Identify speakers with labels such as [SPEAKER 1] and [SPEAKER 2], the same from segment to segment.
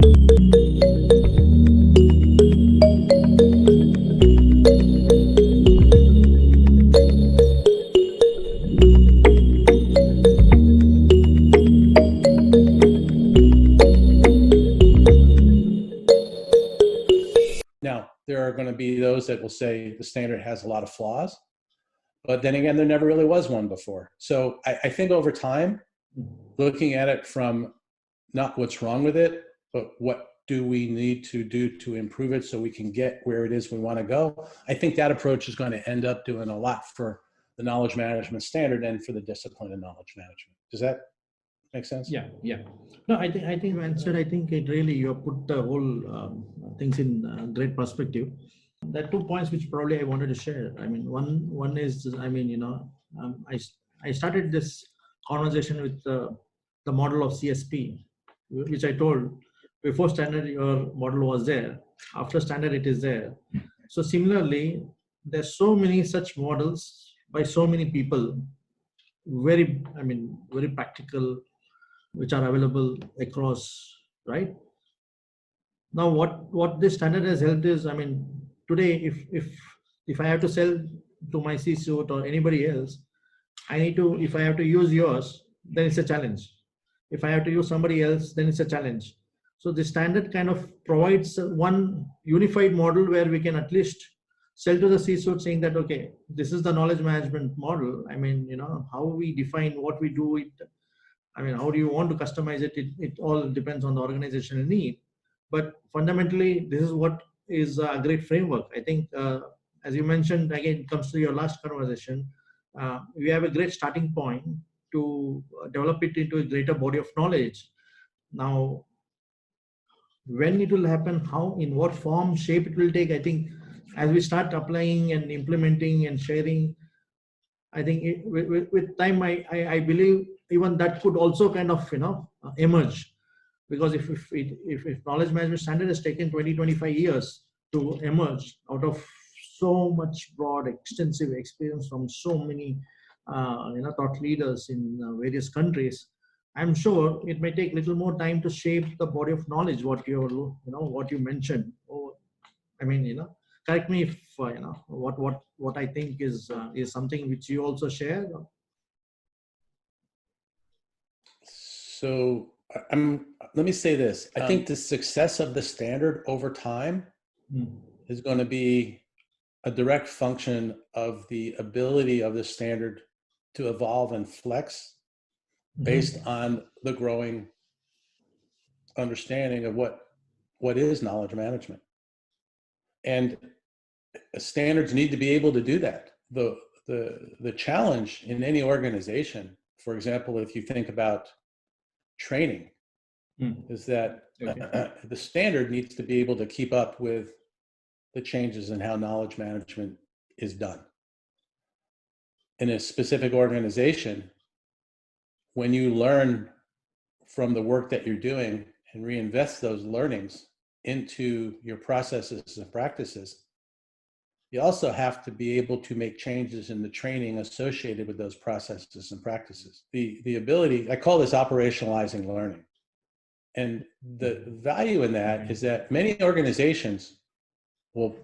[SPEAKER 1] There are going to be those that will say the standard has a lot of flaws, but then again, there never really was one before. So I think over time, looking at it from not what's wrong with it, but what do we need to do to improve it so we can get where it is we want to go, I think that approach is going to end up doing a lot for the knowledge management standard and for the discipline of knowledge management. Does that make sense?
[SPEAKER 2] Yeah, yeah. No, I think you answered. I think it really, you have put the whole things in great perspective. There are 2 points which probably I wanted to share. I mean, one is, I mean, you know, I started this conversation with the model of CSP, which I told before standard your model was there. After standard it is there. So similarly, there's so many such models by so many people, very practical, which are available across, right? Now, what this standard has helped is, I mean, today, if I have to sell to my C-suite or anybody else, I need to, if I have to use yours, then it's a challenge. If I have to use somebody else, then it's a challenge. So the standard kind of provides one unified model where we can at least sell to the C-suite saying that, okay, this is the knowledge management model. I mean, you know, how we define what we do, I mean, how do you want to customize it? It all depends on the organizational need. But fundamentally, this is what is a great framework. I think, as you mentioned, again, it comes to your last conversation, we have a great starting point to develop it into a greater body of knowledge. Now, when it will happen, how, in what form, shape it will take, I think as we start applying and implementing and sharing, I think with time, I believe even that could also kind of, you know, emerge. Because if knowledge management standard has taken 20-25 years to emerge out of so much broad, extensive experience from so many thought leaders in various countries, I'm sure it may take a little more time to shape the body of knowledge, what you mentioned. Or, I mean, you know, correct me if what I think is something which you also share.
[SPEAKER 1] So let me say this. I think the success of the standard over time is going to be a direct function of the ability of the standard to evolve and flex based on the growing understanding of what is knowledge management. And standards need to be able to do that. The challenge in any organization, for example, if you think about training, is that the standard needs to be able to keep up with the changes in how knowledge management is done. In a specific organization, when you learn from the work that you're doing and reinvest those learnings into your processes and practices, you also have to be able to make changes in the training associated with those processes and practices. The ability, I call this operationalizing learning. And the value in that is that many organizations will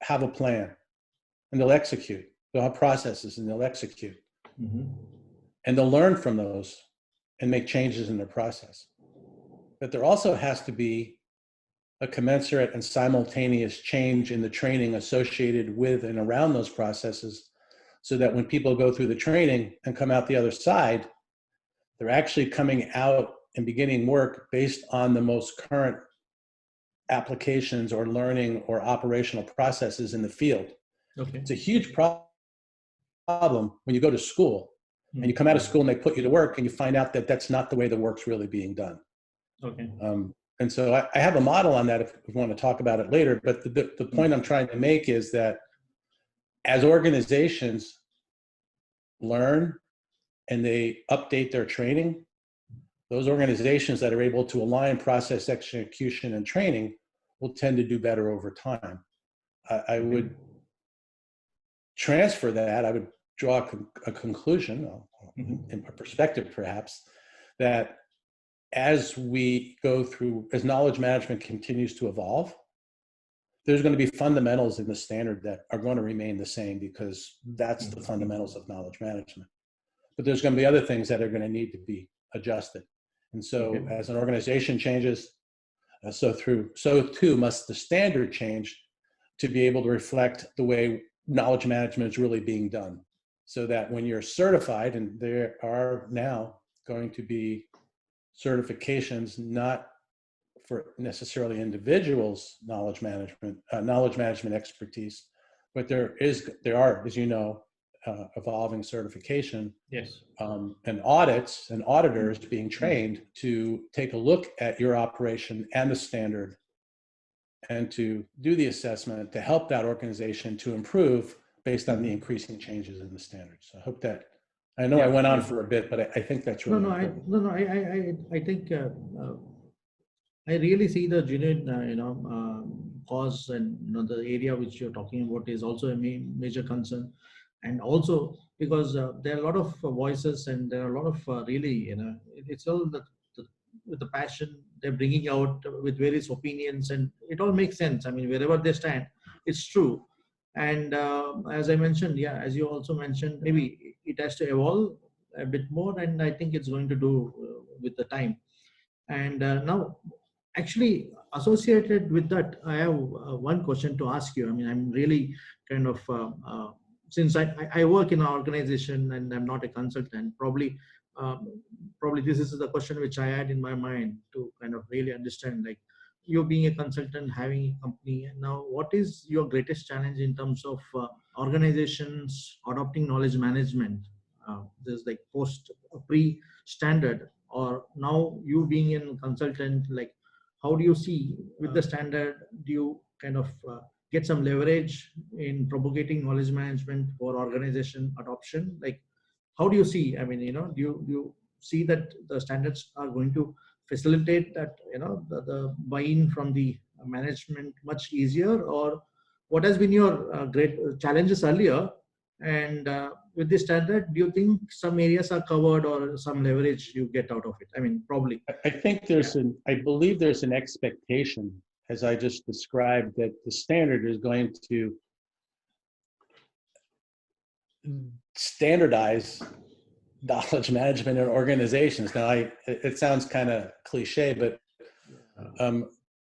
[SPEAKER 1] have a plan and they'll execute. They'll have processes and they'll execute. And they'll learn from those and make changes in their process. But there also has to be a commensurate and simultaneous change in the training associated with and around those processes, so that when people go through the training and come out the other side, they're actually coming out and beginning work based on the most current applications or learning or operational processes in the field. Okay. It's a huge problem when you go to school and you come out of school and they put you to work and you find out that that's not the way the work's really being done. Okay. And so I have a model on that if we want to talk about it later, but the point I'm trying to make is that as organizations learn and they update their training, those organizations that are able to align process execution and training will tend to do better over time. I would transfer that, I would draw a conclusion, in a perspective perhaps, that as we go through, as knowledge management continues to evolve, there's going to be fundamentals in the standard that are going to remain the same because that's the fundamentals of knowledge management. But there's going to be other things that are going to need to be adjusted. And so as an organization changes, so too must the standard change to be able to reflect the way knowledge management is really being done. So that when you're certified, and there are now going to be certifications not for necessarily individuals' knowledge management expertise, but there are, as you know, evolving certification.
[SPEAKER 2] Yes.
[SPEAKER 1] And audits and auditors being trained to take a look at your operation and the standard and to do the assessment to help that organization to improve based on the increasing changes in the standards. So I hope that, I know I went on for a bit, but I think that's really important.
[SPEAKER 2] I think I really see the genuine, cause, and the area which you're talking about is also a major concern, and also because there are a lot of voices and there are a lot of really, it's all with the passion they're bringing out with various opinions, and it all makes sense. I mean, wherever they stand, it's true. And as I mentioned, as you also mentioned, maybe it has to evolve a bit more, and I think it's going to do with the time. And now, actually, associated with that, I have one question to ask you. I mean, I'm really kind of, since I work in an organization and I'm not a consultant, probably this is the question which I had in my mind to kind of really understand, like, you being a consultant, having a company, and now what is your greatest challenge in terms of organizations adopting knowledge management? There's like pre-standard, or now you being a consultant, like, how do you see with the standard? Do you kind of get some leverage in propagating knowledge management for organization adoption? Like, how do you see? I mean, do you see that the standards are going to facilitate that, the buy-in from the management much easier, or what has been your great challenges earlier? And with this standard, do you think some areas are covered or some leverage you get out of it? I mean, probably.
[SPEAKER 1] I think I believe there's an expectation, as I just described, that the standard is going to standardize knowledge management in organizations. Now, it sounds kind of cliche, but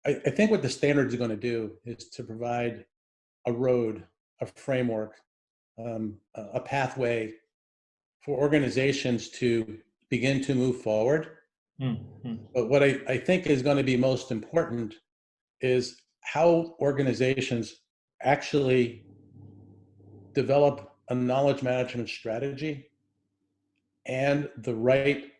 [SPEAKER 1] I think what the standards are going to do is to provide a road, a framework, a pathway for organizations to begin to move forward. But what I think is going to be most important is how organizations actually develop a knowledge management strategy and the right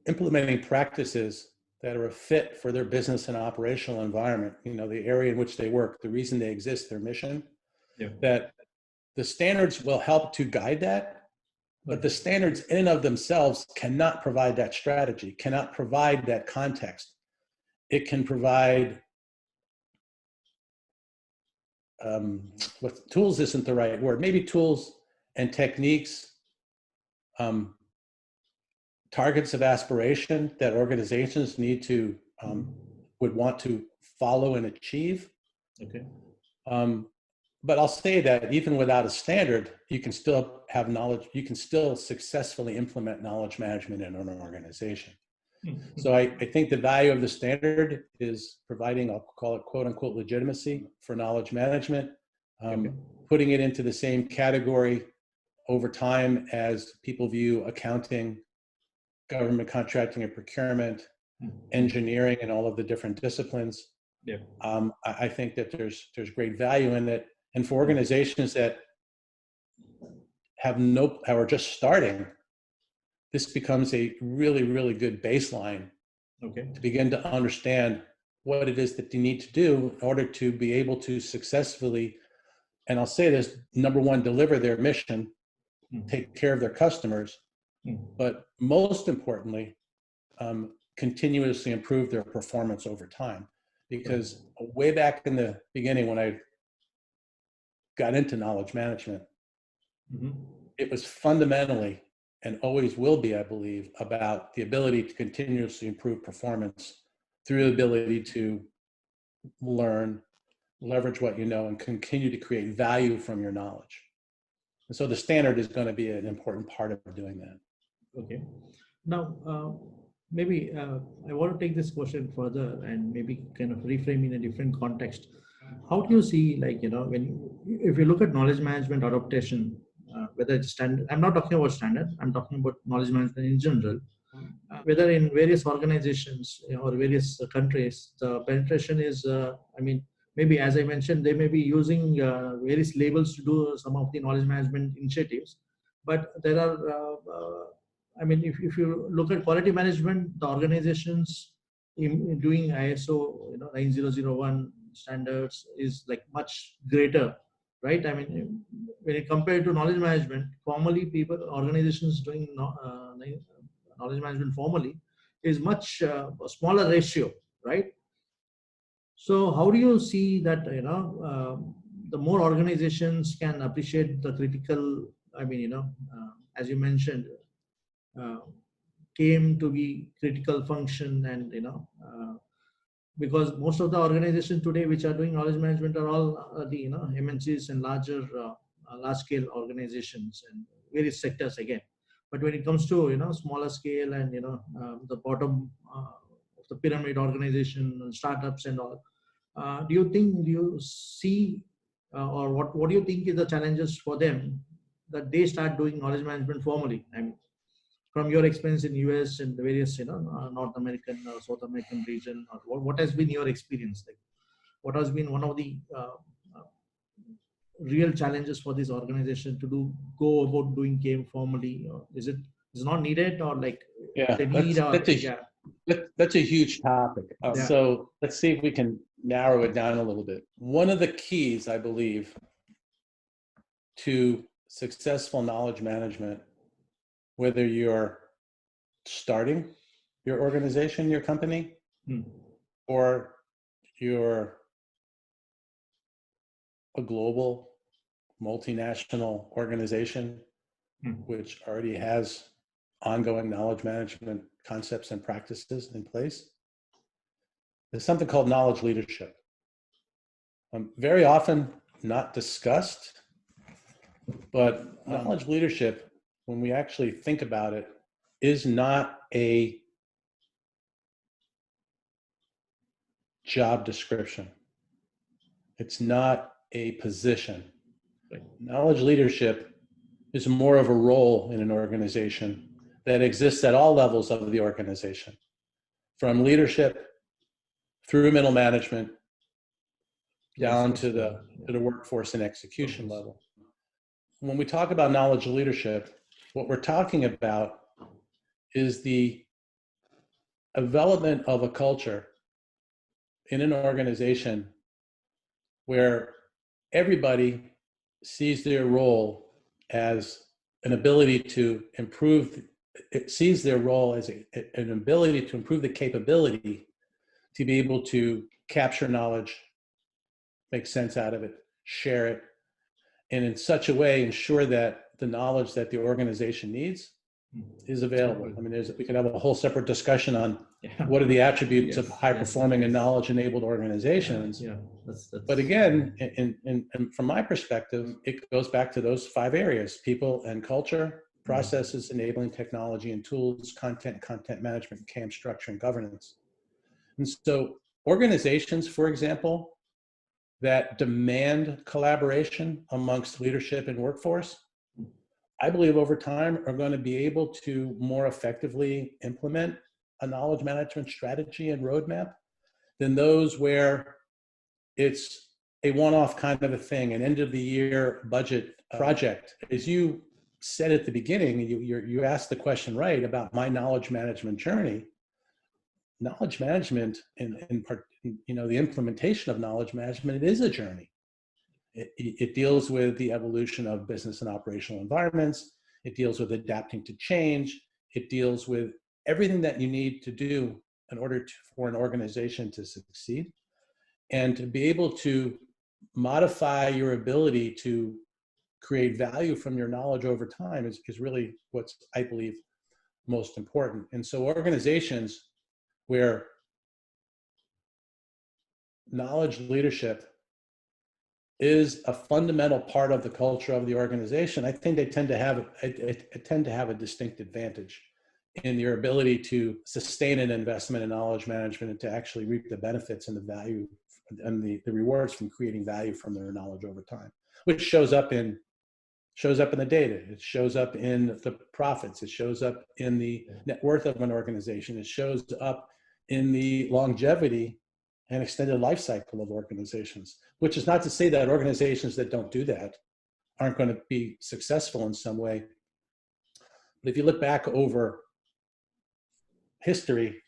[SPEAKER 1] implementing practices that are a fit for their business and operational environment, the area in which they work, the reason they exist, their mission, that the standards will help to guide that, but the standards in and of themselves cannot provide that strategy, cannot provide that context. It can provide, tools isn't the right word, maybe tools and techniques, targets of aspiration that organizations need to, would want to follow and achieve.
[SPEAKER 2] Okay.
[SPEAKER 1] But I'll say that even without a standard, you can still have knowledge, you can still successfully implement knowledge management in an organization. So I think the value of the standard is providing, I'll call it quote unquote legitimacy for knowledge management, putting it into the same category over time as people view accounting, government contracting and procurement, engineering, and all of the different disciplines. I think that there's great value in it. And for organizations that are just starting, this becomes a really, really good baseline to begin to understand what it is that they need to do in order to be able to successfully, and I'll say this, number one, deliver their mission, take care of their customers, but most importantly, continuously improve their performance over time. Because way back in the beginning, when I got into knowledge management, it was fundamentally and always will be, I believe, about the ability to continuously improve performance through the ability to learn, leverage what you know, and continue to create value from your knowledge. And so the standard is going to be an important part of doing that.
[SPEAKER 2] Okay. Now, maybe I want to take this question further and maybe kind of reframe in a different context. How do you see, like, if you look at knowledge management adaptation, whether it's standard, I'm not talking about standard, I'm talking about knowledge management in general, whether in various organizations or various countries, the penetration is, maybe as I mentioned, they may be using various labels to do some of the knowledge management initiatives, but there are, if you look at quality management, the organizations in doing ISO 9001 standards is like much greater, right? I mean, when it compared to knowledge management, formally organizations doing knowledge management formally is much smaller ratio, right? So how do you see that, the more organizations can appreciate the critical, as you mentioned, came to be critical function, and because most of the organizations today which are doing knowledge management are all the MNCs and large scale organizations and various sectors again. But when it comes to smaller scale and the bottom of the pyramid organization and startups and all, do you see or what do you think is the challenges for them that they start doing knowledge management formally? I mean, from your experience in US and the various North American or South American region, or what has been your experience like? What has been one of the real challenges for this organization to go about doing game formally? Or is it not needed, or like they need?
[SPEAKER 1] That's a huge topic. So let's see if we can narrow it down a little bit. One of the keys, I believe, to successful knowledge management, whether you're starting your organization, your company, or you're a global multinational organization which already has ongoing knowledge management concepts and practices in place, there's something called knowledge leadership. Very often not discussed, but knowledge leadership, when we actually think about it, is not a job description. It's not a position. Knowledge leadership is more of a role in an organization that exists at all levels of the organization, from leadership through middle management down to the workforce and execution level. When we talk about knowledge leadership, what we're talking about is the development of a culture in an organization where everybody sees their role as an ability to improve, it sees their role as an ability to improve the capability to be able to capture knowledge, make sense out of it, share it, and in such a way ensure that the knowledge that the organization needs is available. I mean, we could have a whole separate discussion on what are the attributes of high-performing and knowledge-enabled organizations. That's but again, and from my perspective, it goes back to those 5 areas: people and culture, processes, enabling technology and tools, content management, CAM structure, and governance. And so organizations, for example, that demand collaboration amongst leadership and workforce, I believe over time are going to be able to more effectively implement a knowledge management strategy and roadmap than those where it's a one-off kind of a thing, an end of the year budget project. As you said at the beginning, you asked the question right about my knowledge management journey. Knowledge management and the implementation of knowledge management, it is a journey. It deals with the evolution of business and operational environments. It deals with adapting to change. It deals with everything that you need to do in order for an organization to succeed, and to be able to modify your ability to create value from your knowledge over time is really what's, I believe, most important. And so organizations where knowledge leadership is a fundamental part of the culture of the organization, I think they tend to have a distinct advantage in their ability to sustain an investment in knowledge management and to actually reap the benefits and the value and the rewards from creating value from their knowledge over time, which shows up in the data, it shows up in the profits, it shows up in the net worth of an organization, it shows up in the longevity and extended life cycle of organizations, which is not to say that organizations that don't do that aren't going to be successful in some way. But if you look back over history,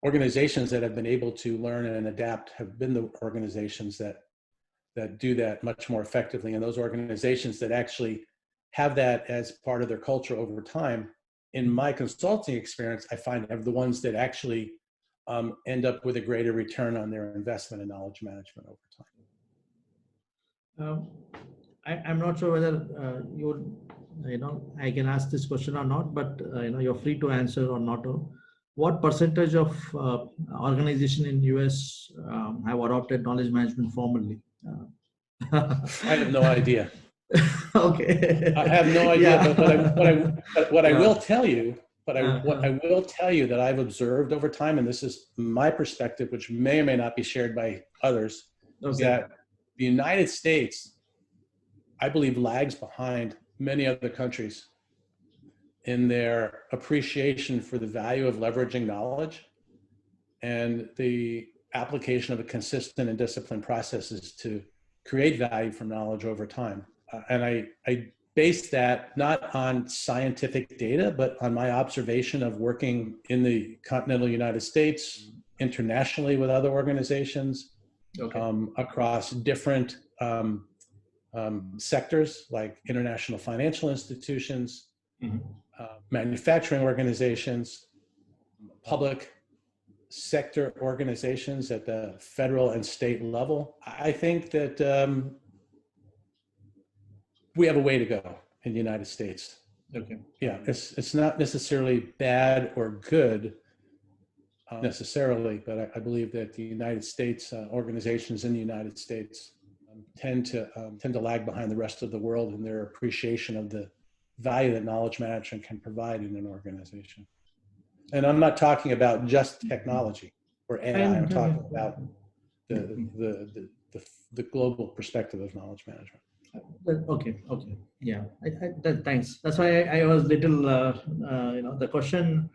[SPEAKER 1] organizations that have been able to learn and adapt have been the organizations that do that much more effectively. And those organizations that actually have that as part of their culture over time, in my consulting experience, I find are the ones that actually end up with a greater return on their investment in knowledge management over time.
[SPEAKER 2] I'm not sure whether I can ask this question or not, but you're free to answer or not. What percentage of organization in US have adopted knowledge management formally?
[SPEAKER 1] I have no idea.
[SPEAKER 2] Okay.
[SPEAKER 1] I have no idea,
[SPEAKER 2] Yeah.
[SPEAKER 1] but what I will tell you, what I will tell you that I've observed over time, and this is my perspective, which may or may not be shared by others, is that the United States, I believe, lags behind many other countries in their appreciation for the value of leveraging knowledge and the application of a consistent and disciplined processes to create value from knowledge over time. And I base that not on scientific data, but on my observation of working in the continental United States, internationally with other organizations, across different sectors like international financial institutions, manufacturing organizations, public sector organizations at the federal and state level. I think that we have a way to go in the United States. Yeah, it's not necessarily bad or good necessarily, but I believe that the United States, organizations in the United States tend to lag behind the rest of the world in their appreciation of the value that knowledge management can provide in an organization. And I'm not talking about just technology or AI. I'm talking about the global perspective of knowledge management.
[SPEAKER 2] Okay. Yeah, thanks. That's why I was little, the question,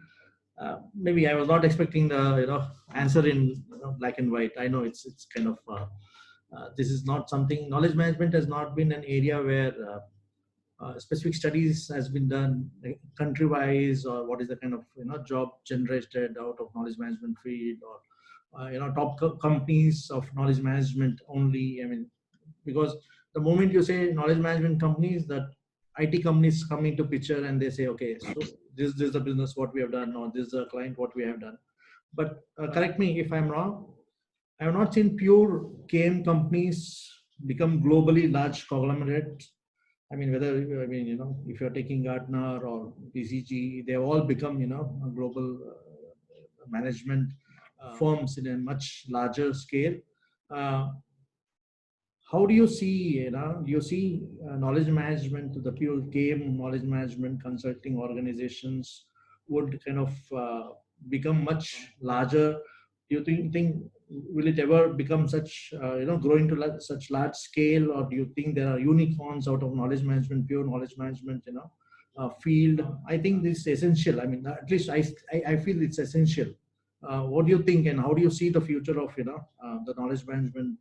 [SPEAKER 2] maybe I was not expecting the, answer in black and white. I know it's kind of, this is not something, knowledge management has not been an area where specific studies has been done country-wise, or what is the kind of job generated out of knowledge management field, or top companies of knowledge management only. I mean, because the moment you say knowledge management companies, that IT companies come into picture and they say, okay, so this is the business what we have done, or this is the client what we have done. But correct me if I'm wrong, I have not seen pure CAME companies become globally large conglomerates. I mean, if you're taking Gartner or BCG, they all become, global management firms in a much larger scale. How do you see, do you see knowledge management, the pure CAME knowledge management consulting organizations would kind of become much larger? Do you think will it ever become such, growing to such large scale, or do you think there are unicorns out of knowledge management, pure knowledge management, field? I think this is essential. I mean, at least I feel it's essential. What do you think, and how do you see the future of, the knowledge management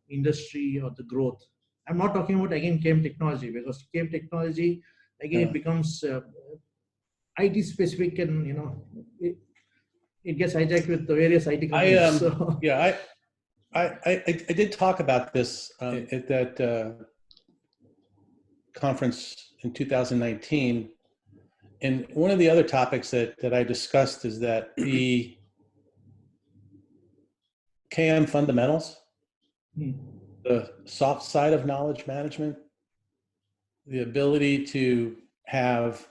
[SPEAKER 2] industry or the growth? I'm not talking about, again, CAME technology, because CAME technology, again, it becomes IT specific, and, it gets hijacked with the various IT companies.
[SPEAKER 1] I did talk about this at that conference in 2019. And one of the other topics that I discussed is that the KM fundamentals, the soft side of knowledge management, the ability to have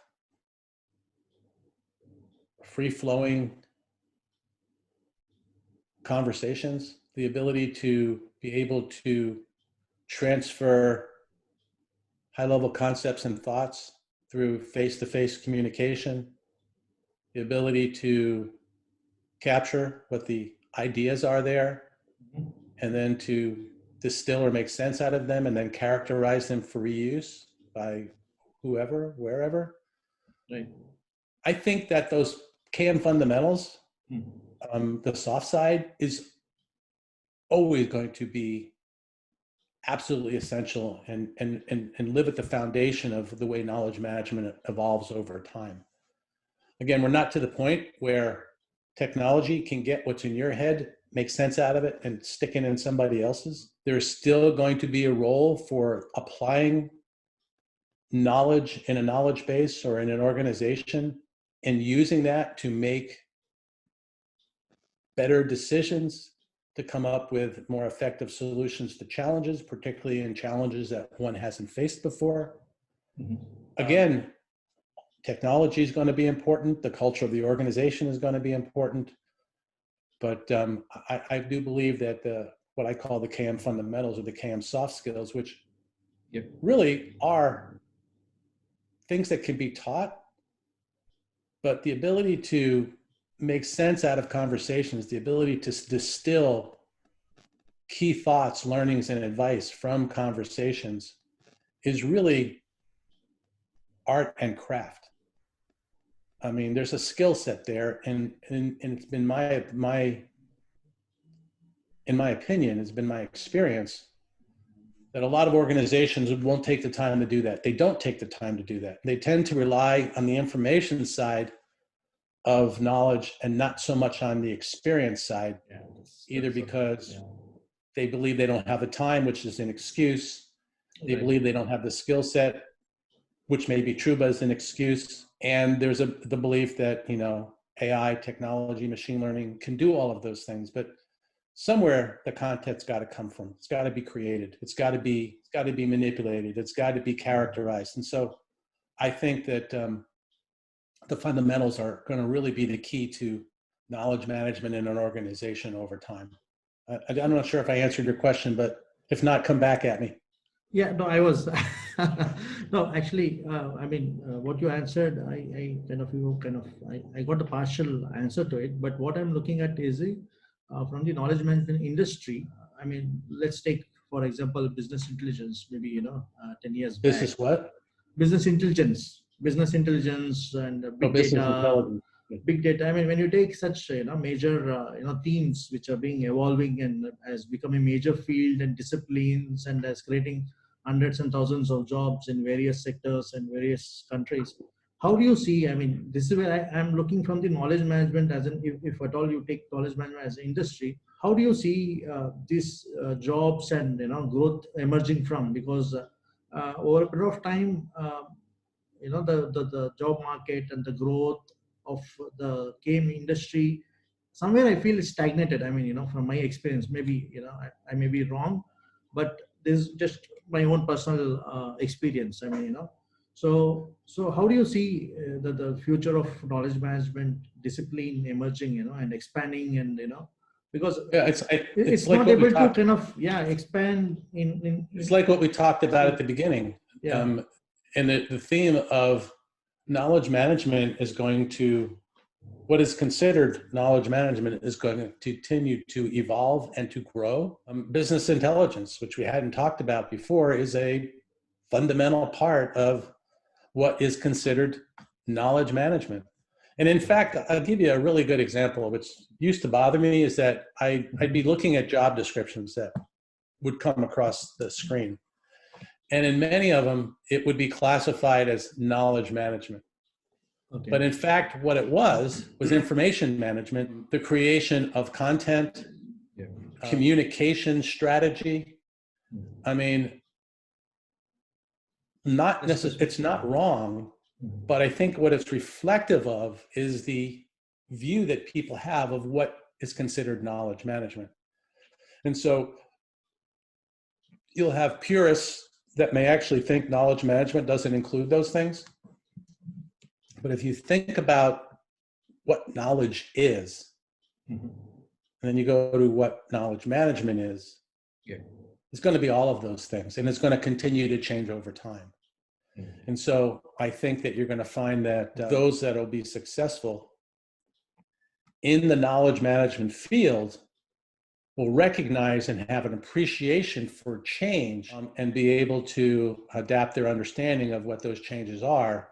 [SPEAKER 1] free-flowing conversations, the ability to be able to transfer high-level concepts and thoughts through face-to-face communication, the ability to capture what the ideas are there, and then to distill or make sense out of them and then characterize them for reuse by whoever, wherever.
[SPEAKER 2] Right.
[SPEAKER 1] I think that those CAM fundamentals, the soft side, is always going to be absolutely essential and live at the foundation of the way knowledge management evolves over time. Again, we're not to the point where technology can get what's in your head, make sense out of it, and stick it in somebody else's. There's still going to be a role for applying knowledge in a knowledge base or in an organization and using that to make better decisions, to come up with more effective solutions to challenges, particularly in challenges that one hasn't faced before. Again, technology is going to be important. The culture of the organization is going to be important. But I do believe that what I call the CAM fundamentals or the CAM soft skills, which really are things that can be taught, but the ability to make sense out of conversations, the ability to distill key thoughts, learnings, and advice from conversations is really art and craft. I mean, there's a skill set there, and it's been in my opinion, it's been my experience that a lot of organizations won't take the time to do that. They don't take the time to do that. They tend to rely on the information side of knowledge and not so much on the experience side, either because they believe they don't have the time, which is an excuse. They believe they don't have the skill set, which may be true, but is an excuse. And there's the belief that, you know, AI, technology, machine learning can do all of those things, but somewhere the content's got to come from. It's got to be created. It's got to be manipulated. It's got to be characterized. And so I think that the fundamentals are going to really be the key to knowledge management in an organization over time. I'm not sure if I answered your question, but if not, come back at me.
[SPEAKER 2] Yeah, no, I was, no, actually, I mean, what you answered, I got the partial answer to it, but what I'm looking at is from the knowledge management industry. I mean, let's take, for example, business intelligence, maybe, you know, 10 years back.
[SPEAKER 1] Business what?
[SPEAKER 2] Business intelligence and big data. Big data. I mean, when you take such major themes which are being evolving and has become a major field and disciplines and as creating hundreds and thousands of jobs in various sectors and various countries. How do you see? I mean, this is where I'm looking from the knowledge management as an if at all you take knowledge management as an industry. How do you see these jobs and growth emerging from? Because over a period of time, the job market and the growth of the game industry, somewhere I feel it's stagnated. I mean, from my experience, maybe, I may be wrong, but this is just my own personal experience. I mean, so how do you see the future of knowledge management discipline emerging, and expanding and, because it's like not able to kind of, expand in
[SPEAKER 1] it's like what we talked about at the beginning. And the theme of knowledge management is going to, what is considered knowledge management is going to continue to evolve and to grow. Business intelligence, which we hadn't talked about before, is a fundamental part of what is considered knowledge management. And in fact, I'll give you a really good example, which used to bother me, is that I'd be looking at job descriptions that would come across the screen. And in many of them, it would be classified as knowledge management. Okay. But in fact, what it was information management, the creation of content, communication strategy. I mean, not necessarily, it's not wrong, but I think what it's reflective of is the view that people have of what is considered knowledge management. And so you'll have purists that may actually think knowledge management doesn't include those things. But if you think about what knowledge is, and then you go to what knowledge management is, it's going to be all of those things, and it's going to continue to change over time. And so I think that you're going to find that those that will be successful in the knowledge management field will recognize and have an appreciation for change, and be able to adapt their understanding of what those changes are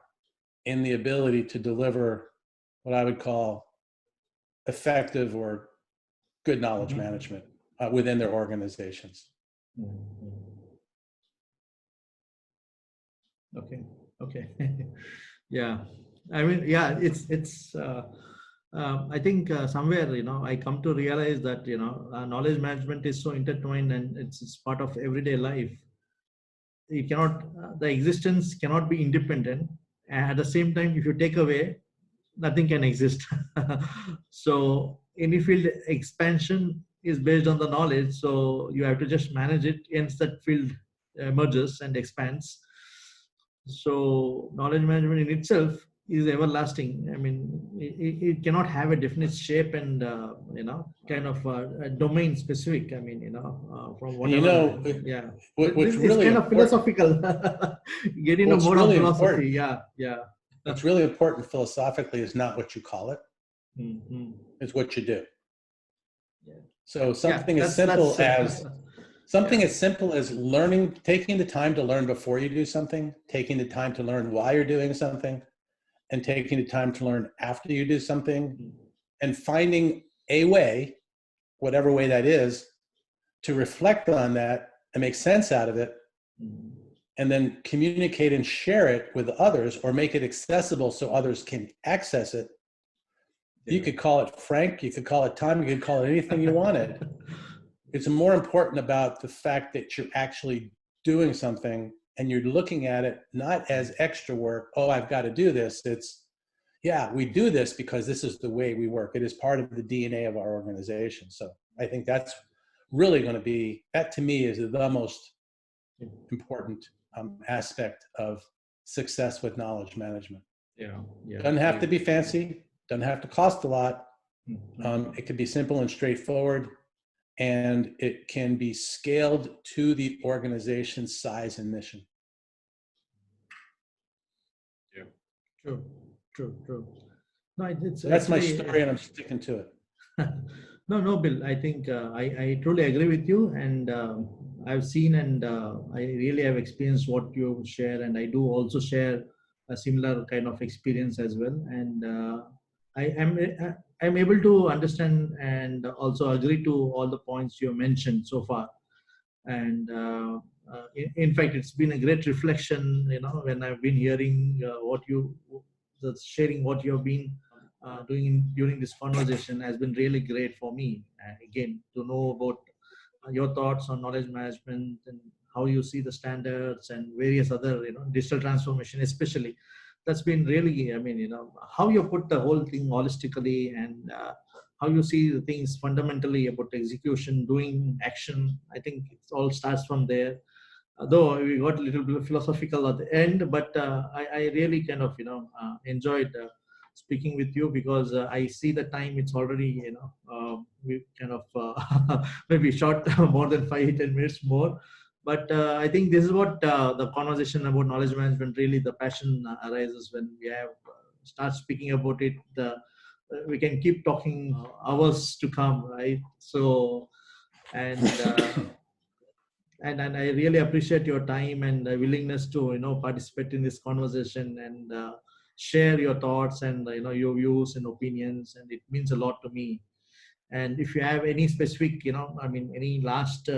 [SPEAKER 1] in the ability to deliver what I would call effective or good knowledge management within their organizations.
[SPEAKER 2] Okay. Yeah, I mean, yeah, it's I think somewhere, I come to realize that, knowledge management is so intertwined, and it's part of everyday life. You cannot, the existence cannot be independent. And at the same time, if you take away, nothing can exist. So any field expansion is based on the knowledge. So you have to just manage it, hence that field emerges and expands. So knowledge management in itself is everlasting. I mean, it cannot have a definite shape and, kind of domain specific. I mean, from whatever.
[SPEAKER 1] What's
[SPEAKER 2] it's
[SPEAKER 1] really
[SPEAKER 2] kind of philosophical. Get into more really of philosophy.
[SPEAKER 1] Important. Yeah. What's really important philosophically is not what you call it. It's what you do. Yeah. So something as simple as learning, taking the time to learn before you do something, taking the time to learn why you're doing something, and taking the time to learn after you do something, and finding a way, whatever way that is, to reflect on that and make sense out of it, and then communicate and share it with others, or make it accessible so others can access it. You could call it Frank, you could call it Tom, you could call it anything you wanted. It's more important about the fact that you're actually doing something, and you're looking at it not as extra work. Oh, I've got to do this. It's, yeah, we do this because this is the way we work. It is part of the DNA of our organization. So I think that's really going to be, that to me is the most important aspect of success with knowledge management. Doesn't have to be fancy, doesn't have to cost a lot. It can be simple and straightforward, and it can be scaled to the organization's size and mission.
[SPEAKER 2] True. No,
[SPEAKER 1] that's my story, and I'm sticking to it.
[SPEAKER 2] No, Bill, I think I truly agree with you, and I've seen and I really have experienced what you share, and I do also share a similar kind of experience as well. And I'm able to understand and also agree to all the points you mentioned so far. And in fact, it's been a great reflection, when I've been hearing sharing what you have been doing during this conversation has been really great for me. Again, to know about your thoughts on knowledge management and how you see the standards and various other, digital transformation, especially. That's been really, how you put the whole thing holistically, and how you see the things fundamentally about execution, doing, action. I think it all starts from there. Though we got a little bit philosophical at the end, but I really kind of, enjoyed speaking with you, because I see the time, it's already, we kind of maybe short more than 5-10 minutes more. But I think this is what the conversation about knowledge management, really the passion arises when we have start speaking about it. We can keep talking hours to come, right? So, and I really appreciate your time and willingness to participate in this conversation and share your thoughts and your views and opinions, and it means a lot to me. And if you have any specific, any last,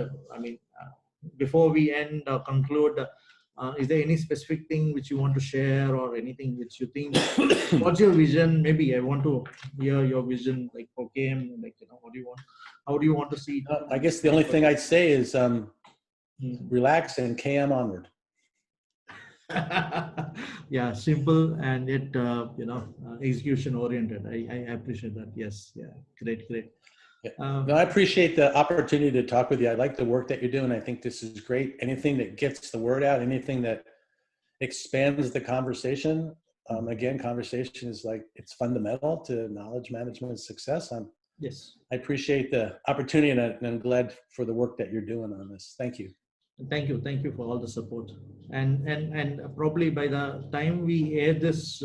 [SPEAKER 2] before we end or conclude, is there any specific thing which you want to share, or anything which you think, what's your vision? Maybe I want to hear your vision, like for KM, like, what do you want? How do you want to see it?
[SPEAKER 1] I guess the only thing I'd say is relax and KM onward.
[SPEAKER 2] Yeah, simple and yet, execution oriented. I appreciate that. Yes. Yeah. Great.
[SPEAKER 1] Yeah. No, I appreciate the opportunity to talk with you. I like the work that you're doing. I think this is great. Anything that gets the word out, anything that expands the conversation. Again, conversation is like, it's fundamental to knowledge management success.
[SPEAKER 2] Yes.
[SPEAKER 1] I appreciate the opportunity, and I'm glad for the work that you're doing on this. Thank you.
[SPEAKER 2] Thank you for all the support. And probably by the time we air this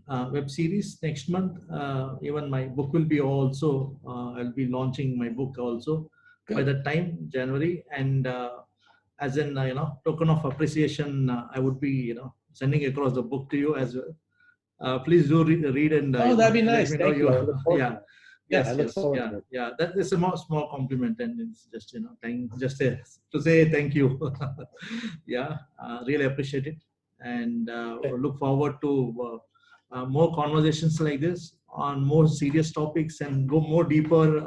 [SPEAKER 2] web series next month, even my book will be also, I'll be launching my book also. Good. By the time January, and as in token of appreciation, I would be sending across the book to you as well. Please do read and
[SPEAKER 1] that'd be nice. Thank you.
[SPEAKER 2] Yeah.
[SPEAKER 1] Yes, I look forward to it.
[SPEAKER 2] Yeah, that is a small compliment, and it's just to say thank you. Yeah, really appreciate it, and look forward to more conversations like this on more serious topics and go more deeper,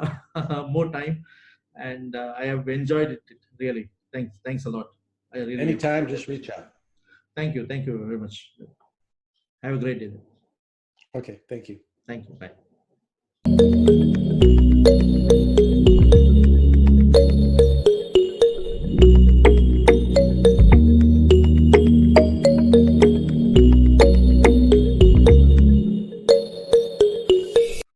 [SPEAKER 2] more time. And I have enjoyed it really. Thanks a lot. I really
[SPEAKER 1] anytime, just reach out.
[SPEAKER 2] Thank you very much. Have a great day.
[SPEAKER 1] Okay, thank you.
[SPEAKER 2] Thank you. Bye.